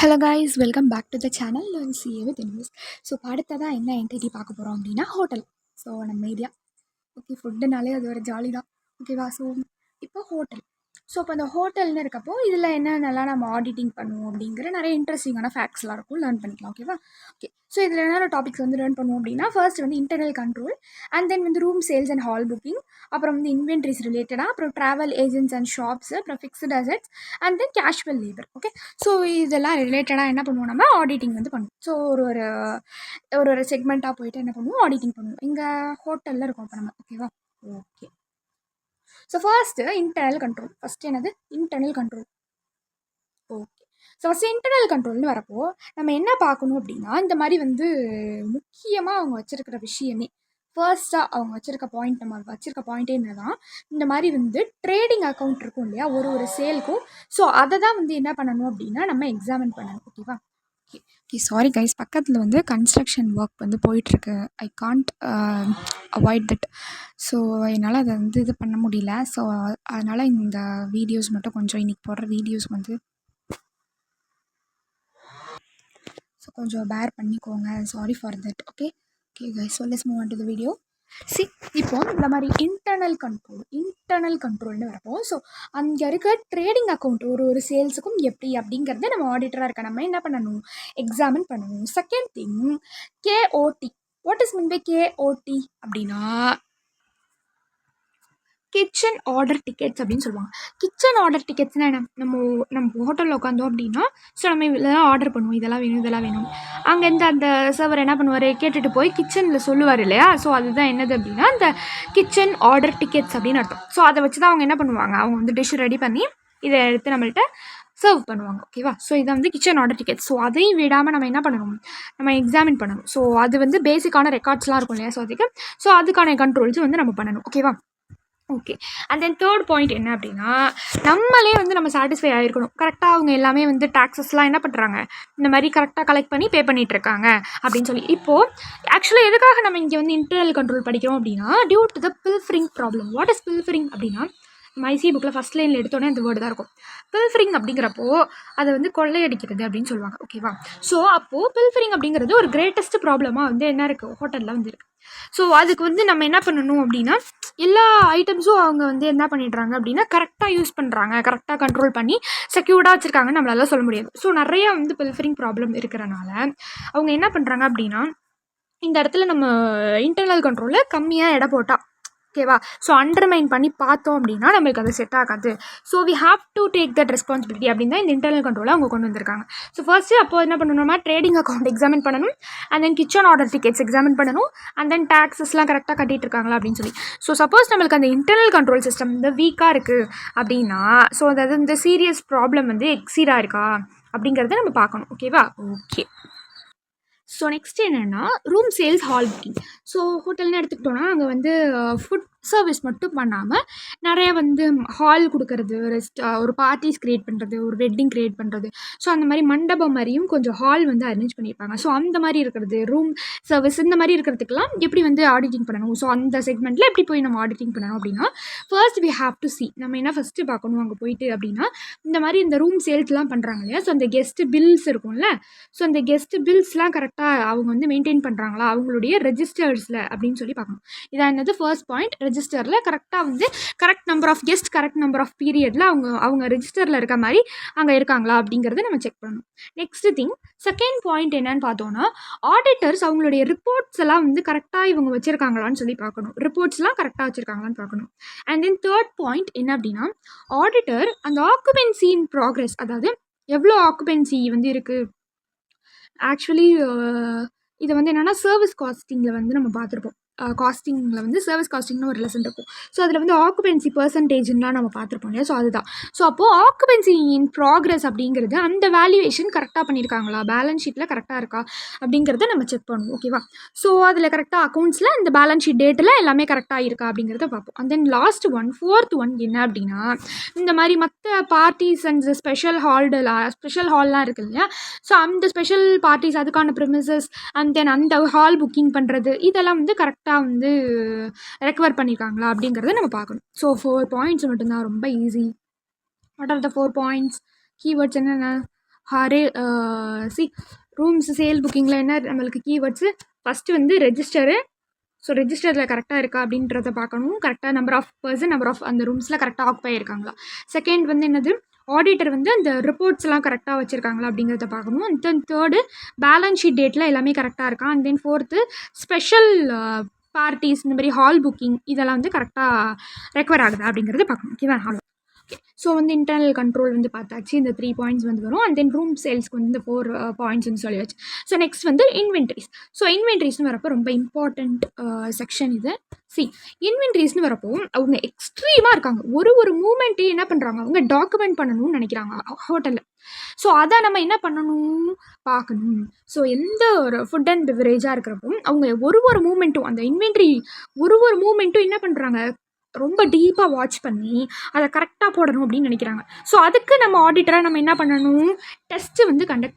Hello guys, welcome back to the channel Learn CA with Invest. So அடுத்ததாக என்ன entity பார்க்க போகிறோம் அப்படின்னா ஹோட்டல். ஸோ நம்ம ஏரியா ஓகே, ஃபுட்டுனாலே அது ஒரு ஜாலி தான். ஓகேவா? ஸோ இப்போ ஹோட்டல். ஸோ இப்போ அந்த ஹோட்டல்னு இருக்கப்போ இதில் என்னென்னலாம் நம்ம ஆடிட்டிங் பண்ணுவோம் அப்படிங்கிற நிறைய இன்ட்ரெஸ்டிங்கான ஃபேக்ட்ஸ்லாம் இருக்கும், லேர்ன் பண்ணிக்கலாம். ஓகேவா? ஓகே, ஸோ இதில் என்னென்ன டாபிக்ஸ் வந்து லேர்ன் பண்ணுவோம் அப்படின்னா, ஃபர்ஸ்ட் வந்து இன்டர்னல் கண்ட்ரோல், அண்ட் தென் வந்து room sales and hall booking, அப்புறம் வந்து இன்வென்ட்ரிஸ் ரிலேட்டடாக, அப்புறம் ட்ராவல் ஏஜென்ட்ஸ் அண்ட் ஷாப்ஸ், அப்புறம் fixed assets, and then casual labour. Okay, so இதெல்லாம் ரிலேட்டடாக என்ன பண்ணுவோம், நம்ம ஆடிட்டிங் வந்து பண்ணுவோம். ஸோ ஒரு ஒரு செக்மெண்ட்டாக போயிட்டு என்ன பண்ணுவோம், ஆடிட்டிங் பண்ணுவோம். இங்கே ஹோட்டலில் இருக்கும் இப்போ நம்ம. ஓகேவா? Okay, so first internal control. First என்னது? Internal control. Okay, so first internal கண்ட்ரோல்னு வரப்போ நம்ம என்ன பார்க்கணும் அப்படின்னா, இந்த மாதிரி வந்து முக்கியமாக அவங்க வச்சுருக்கிற விஷயமே, ஃபர்ஸ்ட்டாக அவங்க வச்சுருக்க பாயிண்ட், நம்ம வச்சுருக்க பாயிண்ட்டே என்ன தான், இந்த மாதிரி வந்து ட்ரேடிங் அக்கௌண்ட் இருக்கும் இல்லையா, ஒரு சேலுக்கும். ஸோ அதை தான் வந்து என்ன பண்ணணும் அப்படின்னா நம்ம எக்ஸாமின் பண்ணணும். ஓகேவா? ஓகே ஓகே, சாரி கைஸ், பக்கத்தில் வந்து கன்ஸ்ட்ரக்ஷன் ஒர்க் வந்து போயிட்டுருக்கு. I can't avoid that. So என்னால் அதை வந்து இது பண்ண முடியல. ஸோ அதனால் இந்த வீடியோஸ் மட்டும் கொஞ்சம் இன்றைக்கி போடுற வீடியோஸ் வந்து ஸோ கொஞ்சம் பேர் பண்ணிக்கோங்க. Sorry for that. Okay okay guys, so let's move on to the video. இப்போ இந்த மாதிரி இன்டர்னல் கண்ட்ரோல்னு வரப்போ, ஸோ அங்கே இருக்க ட்ரேடிங் அக்கௌண்ட் ஒரு சேல்ஸுக்கும் எப்படி அப்படிங்கிறத நம்ம ஆடிட்டராக இருக்க நம்ம என்ன பண்ணணும், எக்ஸாமின் பண்ணணும். Second thing, KOT. What is mean by KOT அப்படின்னா, கிச்சன் ஆர்டர் டிக்கெட்ஸ் அப்படின்னு சொல்லுவாங்க. கிச்சன் ஆர்டர் டிக்கெட்ஸ்னால் என்ன, நம்ம ஹோட்டலில் உட்காந்தோம் அப்படின்னா, ஸோ நம்ம இதெல்லாம் ஆர்டர் பண்ணுவோம், இதெல்லாம் வேணும். அங்கேருந்து அந்த சர்வர் என்ன பண்ணுவார், கேட்டுட்டு போய் கிச்சனில் சொல்லுவார் இல்லையா. ஸோ அதுதான் என்னது அப்படின்னா அந்த கிச்சன் ஆர்டர் டிக்கெட்ஸ் அப்படின்னு அர்த்தம். ஸோ அதை வச்சு தான் அவங்க என்ன பண்ணுவாங்க, அவங்க வந்து டிஷ் ரெடி பண்ணி இதை எடுத்து நம்மள்கிட்ட சர்வ் பண்ணுவாங்க. ஓகேவா? ஸோ இதை வந்து கிச்சன் ஆர்டர் டிக்கெட். ஸோ அதையும் விடாமல் நம்ம என்ன பண்ணணும், நம்ம எக்ஸாமின் பண்ணணும். ஸோ அது வந்து பேசிக்கான ரெக்கார்ட்ஸ்லாம் இருக்கும் இல்லையா, ஸோ அதுக்கான கண்ட்ரோல்ஸ் வந்து நம்ம பண்ணணும். ஓகேவா? Okay, and then third point என்ன அப்படின்னா, நம்மளே வந்து நம்ம சாட்டிஸ்ஃபை ஆகிருக்கணும். கரெக்டாக அவங்க எல்லாமே வந்து டாக்ஸஸ்லாம் என்ன பண்ணுறாங்க, இந்த மாதிரி கரெக்டாக கலெக்ட் பண்ணி பே பண்ணிகிட்ருக்காங்க அப்படின்னு சொல்லி. இப்போது ஆக்சுவலாக எதுக்காக நம்ம இங்கே வந்து இன்டர்னல் கண்ட்ரோல் படிக்கிறோம் அப்படின்னா, due to the pilfering problem. What is pilfering அப்படின்னா, ஐசி புக்கில் ஃபஸ்ட் லைனில் எடுத்தோடனே அந்த வேர்டு தான் இருக்கும். பில்ஃபரிங் அப்படிங்கிறப்போ அதை வந்து கொள்ளையடிக்கிறது அப்படின்னு சொல்லுவாங்க. ஓகேவா? ஸோ அப்போது பில்ஃபரிங் அப்படிங்கிறது ஒரு கிரேட்டஸ்ட் ப்ராப்ளமாக வந்து என்ன இருக்குது, ஹோட்டலில் வந்து இருக்குது. ஸோ அதுக்கு வந்து நம்ம என்ன பண்ணணும் அப்படின்னா, எல்லா ஐட்டம்ஸும் அவங்க வந்து என்ன பண்ணிடுறாங்க அப்படின்னா கரெக்டாக யூஸ் பண்ணுறாங்க, கரெக்டாக கண்ட்ரோல் பண்ணி செக்யூர்டாக வச்சுருக்காங்கன்னு நம்மளால சொல்ல முடியாது. ஸோ நிறைய வந்து பில்ஃபரிங் ப்ராப்ளம் இருக்கிறனால அவங்க என்ன பண்ணுறாங்க அப்படின்னா, இந்த இடத்துல நம்ம இன்டர்னல் கண்ட்ரோலில் கம்மியாக எடை போட்டால், ஓகேவா, ஸோ அண்டர்மைன் பண்ணி பார்த்தோம் அப்படின்னா நம்மளுக்கு அது செட் ஆகாது. So we have to take that responsibility அப்படின்னு தான் இந்த இன்டர்னல் கண்ட்ரோலை அவங்க கொண்டு வந்திருக்காங்க. ஸோ ஃபர்ஸ்ட்டு அப்போ என்ன பண்ணணும்னா, ட்ரேடிங் அக்கௌண்ட் எக்ஸாமின் பண்ணணும், and then kitchen order tickets examine பண்ணணும், அண்ட் தென் டாக்ஸஸ்லாம் கரெக்டாக கட்டிட்டு இருக்காங்களா அப்படின்னு சொல்லி. ஸோ சப்போஸ் நம்மளுக்கு அந்த இன்டர்னல் கண்ட்ரோல் சிஸ்டம் வந்து வீக்காக இருக்குது அப்படின்னா, ஸோ அதாவது இந்த சீரியஸ் ப்ராப்ளம் வந்து எக்ஸீடாக இருக்கா அப்படிங்கிறத நம்ம பார்க்கணும். ஓகேவா? ஓகே, ஸோ நெக்ஸ்ட் என்னென்னா room sales, hall booking. So ஹோட்டல்னு எடுத்துக்கிட்டோன்னா அங்கே வந்து ஃபுட் சர்வீஸ் மட்டும் பண்ணாமல் நிறைய வந்து ஹால் கொடுக்கறது, ஒரு பார்ட்டிஸ் க்ரியேட் பண்ணுறது, ஒரு வெட்டிங் க்ரியேட் பண்ணுறது, ஸோ அந்த மாதிரி மண்டபம் மாதிரியும் கொஞ்சம் ஹால் வந்து அரேஞ்ச் பண்ணியிருப்பாங்க. ஸோ அந்த மாதிரி இருக்கிறது, ரூம் சர்வீஸ் இந்த மாதிரி இருக்கிறதுக்கெலாம் எப்படி வந்து ஆடிட்டிங் பண்ணணும், ஸோ அந்த செக்மெண்ட்டில் எப்படி போய் நம்ம ஆடிட்டிங் பண்ணணும் அப்படின்னா, first we have to see, நம்ம என்ன ஃபஸ்ட்டு பார்க்கணும் அங்கே போயிட்டு அப்படின்னா, இந்த மாதிரி இந்த ரூம் சேல்ஸ்லாம் பண்ணுறாங்க இல்லையா, ஸோ அந்த கெஸ்ட்டு பில்ஸ் இருக்கும்ல, ஸோ அந்த கெஸ்ட்டு பில்ஸ்லாம் கரெக்டாக அவங்க வந்து மெயின்டைன் பண்ணுறாங்களா அவங்களுடைய ரெஜிஸ்டர்ஸில் அப்படின்னு சொல்லி பார்க்கணும். இதான் என்னது ஃபர்ஸ்ட் பாயிண்ட். ரெஜிஸ்டரில் கரெக்டாக வந்து correct number of guest, correct number of பீரியடில் அவங்க ரெஜிஸ்டரில் இருக்க மாதிரி அங்கே இருக்காங்களா அப்படிங்கிறத நம்ம செக் பண்ணணும். நெக்ஸ்ட் திங், செகண்ட் பாயிண்ட் என்னன்னு பார்த்தோன்னா, ஆடிட்டர்ஸ் அவங்களுடைய ரிப்போர்ட்ஸ் எல்லாம் வந்து கரெக்டாக இவங்க வச்சுருக்காங்களான்னு சொல்லி பார்க்கணும். ரிப்போர்ட்ஸ்லாம் கரெக்டாக வச்சுருக்காங்களான்னு பார்க்கணும். அண்ட் தென் தேர்ட் பாயிண்ட் என்ன அப்படின்னா, ஆடிட்டர் அந்த ஆக்குபென்சி இன் ப்ராக்ரஸ், அதாவது எவ்வளோ ஆக்குபென்சி வந்து இருக்குது. ஆக்சுவலி இதை வந்து என்னென்னா சர்வீஸ் காஸ்டிங்கில் வந்து நம்ம பார்த்துருப்போம். காஸ்டிங்கில் வந்து சர்வீஸ் காஸ்டிங்னு ஒரு லெசன் இருக்கும். ஸோ அதில் வந்து ஆக்குபென்சி பர்சன்டேஜ்லாம் நம்ம பார்த்துருப்போம் இல்லையா. ஸோ அதுதான். ஸோ அப்போது ஆக்குபென்சி இன் ப்ராக்ரஸ் அப்படிங்கிறது அந்த வேல்யூவேஷன் கரெக்டாக பண்ணியிருக்காங்களா, பேலன்ஸ் ஷீட்டில் கரெக்டாக இருக்கா அப்படிங்கிறத நம்ம செக் பண்ணுவோம். ஓகேவா? ஸோ அதில் கரெக்டாக அக்கௌண்ட்ஸில் இந்த பேலன்ஸ் ஷீட் டேட்டில் எல்லாமே கரெக்டாக இருக்கா அப்படிங்கிறத பார்ப்போம். And then last one, fourth one என்ன அப்படின்னா, இந்த மாதிரி மற்ற பார்ட்டிஸ் அண்ட் ஸ்பெஷல் ஹால்லாம் இருக்குது இல்லையா. ஸோ அந்த ஸ்பெஷல் பார்ட்டிஸ், அதுக்கான ப்ரிமிசஸ், அண்ட் தென் அந்த ஹால் புக்கிங் பண்ணுறது, இதெல்லாம் வந்து கரெக்டாக வந்து ரெக்கவர் பண்ணியிருக்காங்களா அப்படிங்கிறத நம்ம பார்க்கணும். ஸோ 4 பாயிண்ட்ஸ் மட்டும்தான், ரொம்ப easy. What are the 4 points? Keywords என்னென்ன? ரூம்ஸ் சேல் புக்கிங்கில் என்ன நம்மளுக்கு கீவேர்ட்ஸு, ஃபஸ்ட்டு வந்து ரெஜிஸ்டரு. ஸோ ரெஜிஸ்டரில் கரெக்டாக இருக்கா அப்படின்றத பார்க்கணும். கரெக்டாக number of person, number of அந்த ரூம்ஸில் கரெக்டாக ஆக்குப்பை இருக்காங்களா. செகண்ட் வந்து என்னது, ஆடிட்டர் வந்து அந்த ரிப்போர்ட்ஸ்லாம் கரெக்டாக வச்சுருக்காங்களா அப்படிங்கிறத பார்க்கணும். And then third, balance sheet டேட்டில் எல்லாமே கரெக்டாக இருக்கா. And then fourth, special parties இந்த மாதிரி ஹால் புக்கிங் இதெல்லாம் வந்து கரெக்டாக ரெக்வயர் ஆகுதா அப்படிங்கிறத பார்க்கணும். ஓகேவா. ஸோ வந்து இன்டர்னல் கண்ட்ரோல் வந்து பார்த்தாச்சு, இந்த 3 பாயிண்ட்ஸ் வந்து வரும். அண்ட் தென் ரூம் சேல்ஸ்க்கு வந்து இந்த 4 பாயிண்ட்ஸ் வந்து சொல்லியாச்சு. ஸோ நெக்ஸ்ட் வந்து இன்வென்ட்ரிஸ். ஸோ இன்வென்ட்ரிஸ்னு வரப்போ ரொம்ப இம்பார்ட்டண்ட் செக்ஷன் இது. இன்வென்ட்ரிஸ்னு வரப்போ அவங்க எக்ஸ்ட்ரீமாக இருக்காங்க. ஒரு மூமெண்ட்டையும் என்ன பண்ணுறாங்க, அவங்க டாக்குமெண்ட் பண்ணணும்னு நினைக்கிறாங்க ஹோட்டலில். ஸோ அதை நம்ம என்ன பண்ணணும், பார்க்கணும். ஸோ எந்த ஒரு ஃபுட் அண்ட் பெவரேஜாக இருக்கிறப்போ அவங்க ஒரு மூமெண்ட்டும், அந்த இன்வென்ட்ரி ஒரு மூமெண்ட்டும் என்ன பண்ணுறாங்க, ரொம்ப டீப்பாக வாட்ச் பண்ணி அதை கரெக்டாக போடணும் அப்படின்னு நினைக்கிறாங்க. ஸோ அதுக்கு நம்ம ஆடிட்டராக நம்ம என்ன பண்ணணும், டெஸ்ட்டு வந்து கண்டக்ட்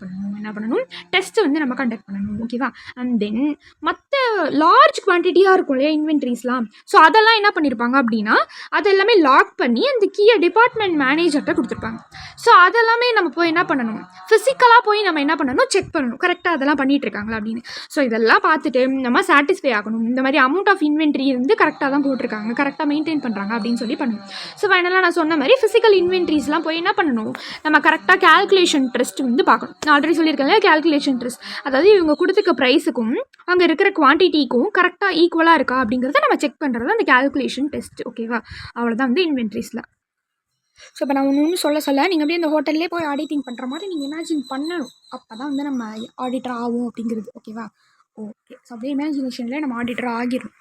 பண்ணணும். டெஸ்ட்டு வந்து நம்ம கண்டக்ட் பண்ணணும். ஓகேவா. அண்ட் தென் மற்ற லார்ஜ் குவான்டிட்டியாக இருக்கும் இல்லையா இன்வென்ட்ரிஸ்லாம், ஸோ அதெல்லாம் என்ன பண்ணியிருப்பாங்க அப்படின்னா அது எல்லாமே லாக் பண்ணி அந்த கீயை டிபார்ட்மெண்ட் மேனேஜர்கிட்ட கொடுத்துருப்பாங்க. ஸோ அதெல்லாமே நம்ம போய் என்ன பண்ணணும், ஃபிசிக்கலாக போய் நம்ம என்ன பண்ணணும், செக் பண்ணணும் கரெக்டாக அதெல்லாம் பண்ணிகிட்டு இருக்காங்களா அப்படின்னு. ஸோ இதெல்லாம் பார்த்துட்டு நம்ம சாட்டிஸ்ஃபை ஆகணும். இந்த மாதிரி அமௌண்ட் ஆஃப் இன்வென்ட்ரி வந்து கரெக்டாக தான் போட்டிருக்காங்க, கரெக்டாக மெயின்டைன் பண்ணுறாங்க அப்படின்னு சொல்லி பண்ணணும். ஸோ ஃபைனலாக நான் சொன்ன மாதிரி ஃபிசிக்கல் இன்வென்ட்ரிஸ்லாம் போய் என்ன பண்ணணும், நம்ம கரெக்டாக கேல்குலேஷன் ட்ரெஸ்ட் வந்து பார்க்கணும். நான் ஆல்ரெடி சொல்லியிருக்கேன் கேல்குலேஷன் ட்ரெஸ்ட், அதாவது இவங்க கொடுத்துக்க ப்ரைஸுக்கும் அங்கே இருக்கிற குவான்டிட்டிக்கும் கரெக்டாக ஈக்குவலாக இருக்கா அப்படிங்கிறத நம்ம செக் பண்ணுறது அந்த கேல்குலேஷன் டெஸ்ட். ஓகேவா. அவ்வளோதான் வந்து இன்வென்ட்ரிஸில். ஸோ இப்போ நான் ஒன்று சொல்ல நீங்கள் அப்படியே அந்த ஹோட்டல்லே போய் ஆடிட்டிங் பண்ணுற மாதிரி நீங்கள் இமேஜின் பண்ணணும். அப்போ தான் வந்து நம்ம ஆடிட்டர் ஆகும் அப்படிங்கிறது. ஓகேவா. ஓகே. ஸோ அப்படியே இமேஜினேஷன்லேயே நம்ம ஆடிட்டர் ஆகிடும்.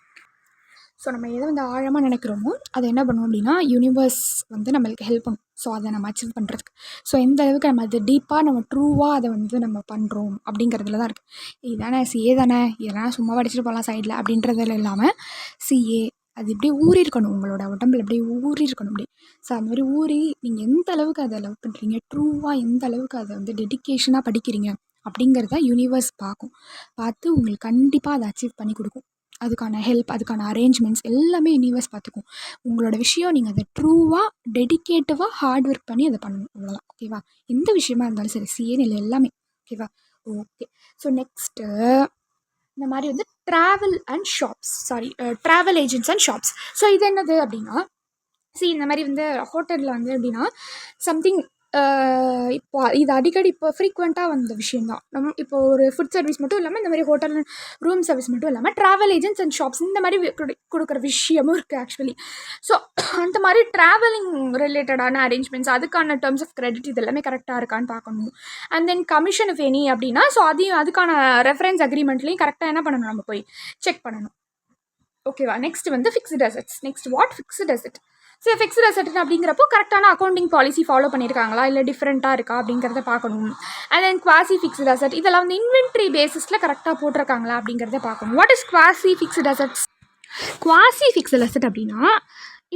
ஸோ நம்ம எதை வந்து ஆழமாக நினைக்கிறோமோ அதை என்ன பண்ணுவோம் அப்படின்னா யூனிவர்ஸ் வந்து நம்மளுக்கு ஹெல்ப் பண்ணும். ஸோ அதை நம்ம அச்சீவ் பண்ணுறதுக்கு. ஸோ எந்த அளவுக்கு நம்ம அது டீப்பாக நம்ம ட்ரூவாக அதை வந்து நம்ம பண்ணுறோம் அப்படிங்கிறதுல தான் இருக்குது. இதுதானே சிஏ தானே, இதெல்லாம் சும்மா படிச்சுட்டு போகலாம் சைடில் அப்படின்றதில் இல்லாமல் சிஏ அது இப்படியே ஊறி இருக்கணும், உங்களோட உடம்புல அப்படியே ஊறி இருக்கணும் அப்படி. ஸோ அந்த மாதிரி ஊறி நீங்கள் எந்த அளவுக்கு அதை லவ் பண்ணுறீங்க, ட்ரூவாக எந்த அளவுக்கு அதை வந்து டெடிக்கேஷனாக படிக்கிறீங்க அப்படிங்கிறத யூனிவர்ஸ் பார்த்து உங்களுக்கு கண்டிப்பாக அதை அச்சீவ் பண்ணி கொடுக்கும். அதுக்கான ஹெல்ப், அதுக்கான அரேஞ்ச்மெண்ட்ஸ் எல்லாமே யூனிவர்ஸ் பார்த்துக்கும். உங்களோட விஷயம் நீங்கள் அதை ட்ரூவாக டெடிக்கேட்டிவாக ஹார்ட் ஒர்க் பண்ணி அதை பண்ணணும். அவ்வளோதான். ஓகேவா. எந்த விஷயமா இருந்தாலும் சரி, சிஏன்னு இல்லை எல்லாமே. ஓகேவா. ஓகே. ஸோ நெக்ஸ்ட்டு இந்த மாதிரி வந்து travel agents and shops. So இது என்னது அப்படின்னா, இந்த மாதிரி வந்து ஹோட்டலில் வந்து எப்படின்னா சம்திங் இப்போ இது அடிக்கடி இப்போ ஃப்ரீக்வெண்ட்டாக வந்த விஷயந்தான். இப்போ ஒரு ஃபுட் சர்வீஸ் மட்டும் இல்லாமல் இந்த மாதிரி ஹோட்டல் ரூம் சர்வீஸ் மட்டும் இல்லாமல் ட்ராவல் ஏஜென்ட்ஸ் அண்ட் ஷாப்ஸ் இந்த மாதிரி கொடுக்குற விஷயமும் இருக்குது ஆக்சுவலி. ஸோ அந்த மாதிரி ட்ராவலிங் ரிலேட்டடான அரேஞ்ச்மெண்ட்ஸ், அதுக்கான டேர்ம்ஸ் ஆஃப் கிரெடிட் இது எல்லாமே கரெக்டாக இருக்கான்னு பார்க்கணும். And then commission of any அப்படின்னா ஸோ அதுக்கான ரெஃபரன்ஸ் அக்ரிமெண்ட்லேயும் கரெக்டாக என்ன பண்ணணும், நம்ம போய் செக் பண்ணணும். ஓகேவா. நெக்ஸ்ட் வந்து fixed assets. Fixed asset. So fixed asset அப்படிங்கிறப்போ கரெக்டான அக்கௌண்டிங் பாலிசி ஃபாலோ பண்ணியிருக்காங்களா இல்லை டிஃப்ரெண்ட்டாக இருக்கா அப்படிங்கிறத பார்க்கணும். And then quasi fixed asset இதெல்லாம் வந்து இன்வென்ட்ரி பேசிஸில் கரெக்டாக போட்டிருக்காங்களா அப்படிங்கிறத பார்க்கணும். What is quasi fixed assets? Quasi fixed asset அப்படின்னா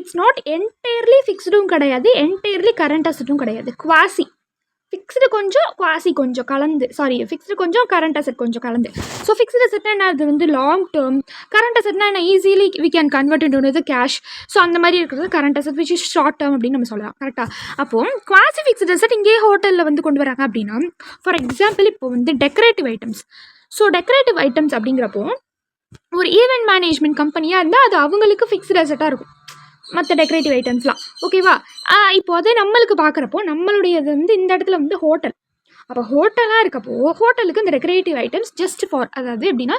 இட்ஸ் நாட் என்டையர்லி ஃபிக்ஸ்டும் கிடையாது, என்டையர்லி கரண்ட் அசெட்டும் கிடையாது. ஃபிக்ஸ்டு கொஞ்சம் குவாசி கொஞ்சம் கலந்து, ஃபிக்ஸ்டு கொஞ்சம் கரண்ட் அசெட் கொஞ்சம் கலந்து. ஸோ ஃபிக்ஸ்டு அசெட்னா என்ன, அது வந்து லாங் டேர்ம். கரண்ட் அசெட்னா என்ன, easily we can convert into cash. So அந்த மாதிரி இருக்கிறது current asset which is short term அப்படின்னு நம்ம சொல்லலாம். கரெக்டாக. அப்போது குவாசி ஃபிக்ஸ்டு அசெட் இங்கே ஹோட்டலில் வந்து கொண்டு வராங்க அப்படின்னா, ஃபார் எக்ஸாம்பிள் இப்போ வந்து decorative items. So decorative items அப்படிங்கிறப்போ ஒரு ஈவெண்ட் மேனேஜ்மெண்ட் கம்பெனியாக இருந்தால் அது அவங்களுக்கு ஃபிக்ஸ்டு அசெட்டாக இருக்கும் மற்ற டெக்கரேட்டிவ் ஐட்டம்ஸ்லாம். ஓகேவா. இப்போ அது நம்மளுக்கு பார்க்குறப்போ நம்மளுடையது வந்து இந்த இடத்துல வந்து ஹோட்டல். அப்போ ஹோட்டலாக இருக்கப்போ ஹோட்டலுக்கு இந்த டெக்கரேட்டிவ் ஐட்டம்ஸ் ஜஸ்ட் ஃபார், அதாவது எப்படின்னா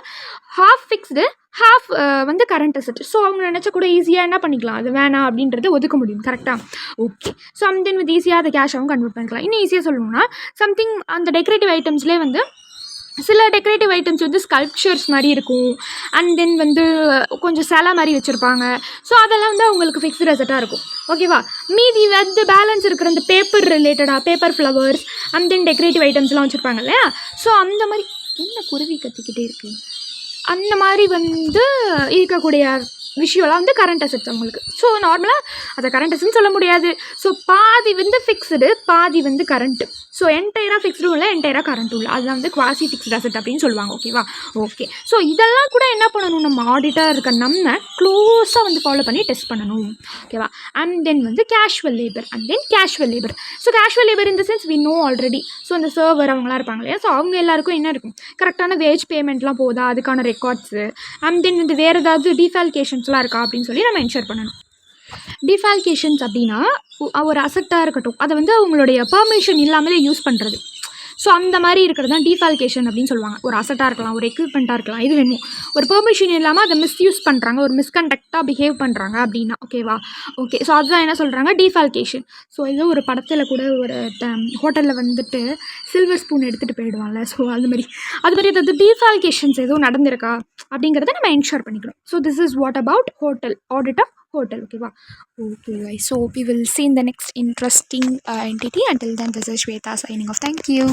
ஹாஃப் ஃபிக்ஸ்டு ஹாஃப் வந்து கரண்ட் அசெட். ஸோ அவங்க நினச்சா கூட ஈஸியாக என்ன பண்ணிக்கலாம், அது வேணாம் அப்படின்றத ஒதுக்க முடியும். கரெக்டாக. ஓகே. ஸோ தென் வந்து ஈஸியாக அதை கேஷாகவும் கன்வெர்ட் பண்ணிக்கலாம். இன்னும் ஈஸியாக சொல்லணும்னா சம்திங் அந்த டெக்கரேட்டிவ் ஐட்டம்ஸ்லேயே வந்து சில டெக்கரேட்டிவ் ஐட்டம்ஸ் வந்து ஸ்கல்ப்சர்ஸ் மாதிரி இருக்கும். அண்ட் தென் வந்து கொஞ்சம் சிலை மாதிரி வச்சுருப்பாங்க. ஸோ அதெல்லாம் வந்து அவங்களுக்கு ஃபிக்ஸ்டு அசெட்டாக இருக்கும். ஓகேவா. மீதி வந்து பேலன்ஸ் இருக்கிற அந்த பேப்பர் ரிலேட்டடாக paper flowers and then decorative ஐட்டம்ஸ்லாம் வச்சுருப்பாங்க இல்லையா. ஸோ அந்த மாதிரி என்ன குருவி கத்திக்கிட்டே இருக்குது, அந்த மாதிரி வந்து இருக்கக்கூடிய விஷுவலாக வந்து கரண்ட் அசெட்ஸ் அவங்களுக்கு. ஸோ நார்மலாக அதை கரண்ட் அசெட்னு சொல்ல முடியாது. ஸோ பாதி வந்து ஃபிக்ஸ்டு, பாதி வந்து கரண்ட்டு. ஸோ என்டையராக ஃபிக்ஸ்டும் இல்லை, என்டையராக கரண்ட்டும் இல்லை. அதுதான் வந்து குவாசி ஃபிக்ஸ்டு அசெட் அப்படின்னு சொல்லுவாங்க. ஓகேவா? ஓகே. ஸோ இதெல்லாம் கூட என்ன பண்ணணும், நம்ம ஆடிட்டாக இருக்க நம்ம க்ளோஸாக வந்து ஃபாலோ பண்ணி டெஸ்ட் பண்ணணும். ஓகேவா? அண்ட் தென் வந்து casual labour, and then casual labour. So casual labour இந்த sense we know already. So அந்த சர்வர் அவங்களாம் இருப்பாங்க இல்லையா? ஸோ அவங்க எல்லாருக்கும் என்ன இருக்கும், கரெக்டான வேஜ் பேமெண்ட்லாம் போதா, அதுக்கான ரெக்கார்ட்ஸு, அண்ட் தென் வந்து வேறு ஏதாவது டீஃபால்கேஷன்ஸ்லாம் இருக்கா அப்படின்னு சொல்லி நம்ம என்ஷூர் பண்ணணும். டீஃபால்கேஷன்ஸ் அப்படின்னா ஒரு அசெட்டாக இருக்கட்டும், அதை வந்து அவங்களுடைய பெர்மிஷன் இல்லாமலே யூஸ் பண்ணுறது. ஸோ அந்த மாதிரி இருக்கிறது தான் டீஃபால்கேஷன் அப்படின்னு சொல்லுவாங்க. ஒரு அசெட்டாக இருக்கலாம், ஒரு எக்யூப்மெண்ட்டாக இருக்கலாம், இது வேணும். ஒரு பெர்மிஷன் இல்லாமல் அதை மிஸ்யூஸ் பண்ணுறாங்க, ஒரு மிஸ்கண்டக்டாக பிஹேவ் பண்ணுறாங்க அப்படின்னா. ஓகேவா? ஓகே. ஸோ அதுதான் என்ன சொல்கிறாங்க, டீஃபால்கேஷன். ஸோ ஏதோ ஒரு படத்தில் கூட ஒரு ஹோட்டலில் வந்துட்டு சில்வர் ஸ்பூன் எடுத்துகிட்டு போயிடுவாங்கல்ல. ஸோ அது மாதிரி ஏதாவது டீஃபால்கேஷன்ஸ் எதுவும் நடந்திருக்கா அப்படிங்கிறத நம்ம என்ஷூர் பண்ணிக்கணும். So this is what about hotel audit of hotel. Okay guys, so we will see in the next interesting entity. Until then, this is Shweta signing off. Thank you.